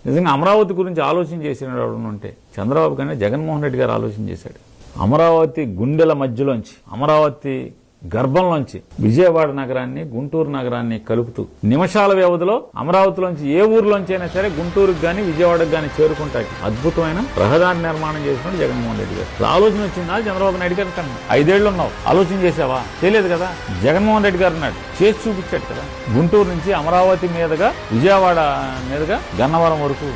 నిజంగా అమరావతి గురించి ఆలోచన చేసిన ఉంటే చంద్రబాబు కన్నా జగన్మోహన్ రెడ్డి గారు ఆలోచన చేశాడు. అమరావతి గుండెల మధ్యలోంచి, అమరావతి గర్భంలోంచి విజయవాడ నగరాన్ని, గుంటూరు నగరాన్ని కలుపుతూ నిమిషాల వ్యవధిలో అమరావతిలోంచి ఏ ఊర్లోంచి అయినా సరే గుంటూరుకు గానీ విజయవాడకు గానీ చేరుకుంటాకి అద్భుతమైన రహదారి నిర్మాణం చేసినాడు జగన్మోహన్ రెడ్డి గారు. ఆలోచన వచ్చిందా చంద్రబాబు నాయుడు గారు కన్నా? 5 ఏళ్లు ఉన్నావు, ఆలోచన చేసావా? చేయలేదు కదా. జగన్మోహన్ రెడ్డి గారు అన్నాడు, చేసి చూపించాడు కదా. గుంటూరు నుంచి అమరావతి మీదుగా విజయవాడ మీదుగా గన్నవరం వరకు,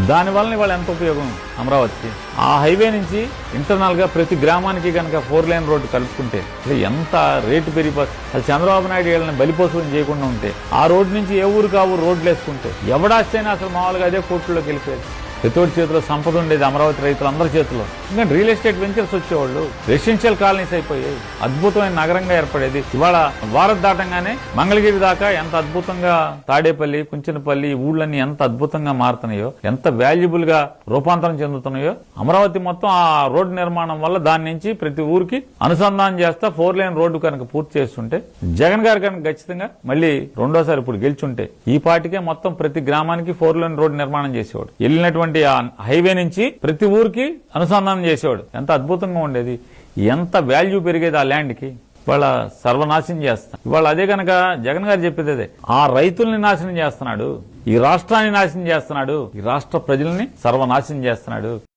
దానివల్ల ఇవాళ ఎంత ఉపయోగం అమరావతికి. ఆ హైవే నుంచి ఇంటర్నల్ గా ప్రతి గ్రామానికి కనుక 4 లేన్ రోడ్డు కలుపుకుంటే ఎంత రేటు పెరిగిపోతుంది. అది చంద్రబాబు నాయుడు వీళ్ళని బలిపోసం చేయకుండా ఉంటే, ఆ రోడ్డు నుంచి ఏ ఊరు కావు రోడ్లు వేసుకుంటే ఎవడాస్తేనే అసలు మామూలుగా అదే కోట్లలోకి వెళ్ళిపోయేది. ప్రతోటి చేతిలో సంపద ఉండేది, అమరావతి రైతులందరి చేతిలో. ఇంకా రియల్ ఎస్టేట్ వెంచర్స్ వచ్చేవాళ్ళు, రెసిడెన్షియల్ కాలనీస్ అయిపోయాయి, అద్భుతమైన నగరంగా ఏర్పడేది. ఇవాళ భారత్ దాటంగానే మంగళగిరి దాకా ఎంత అద్భుతంగా, తాడేపల్లి, కుంచనపల్లి ఊళ్ళన్నీ ఎంత అద్భుతంగా మారుతున్నాయో, ఎంత వాల్యుబుల్ గా రూపాంతరం చెందుతున్నాయో. అమరావతి మొత్తం ఆ రోడ్డు నిర్మాణం వల్ల దాని నుంచి ప్రతి ఊరికి అనుసంధానం చేస్తా 4 లేన్ రోడ్డు కనుక పూర్తి చేస్తుంటే, జగన్ గారు కనుక ఖచ్చితంగా మళ్ళీ రెండోసారి ఇప్పుడు గెలిచుంటే ఈ పాటికే మొత్తం ప్రతి గ్రామానికి 4 లేన్ రోడ్డు నిర్మాణం చేసేవాడు. వెళ్ళినటువంటి ఆ హైవే నుంచి ప్రతి ఊరికి అనుసంధానం చేసేవాడు. ఎంత అద్భుతంగా ఉండేది, ఎంత వాల్యూ పెరిగేది ఆ ల్యాండ్ కి. ఇవాళ సర్వనాశనం చేస్తాం. ఇవాళ అదే కనుక జగన్ గారు చెప్పేది అదే, ఆ రైతుల్ని నాశనం చేస్తున్నాడు, ఈ రాష్ట్రాన్ని నాశనం చేస్తున్నాడు, ఈ రాష్ట్ర ప్రజల్ని సర్వనాశనం చేస్తున్నాడు.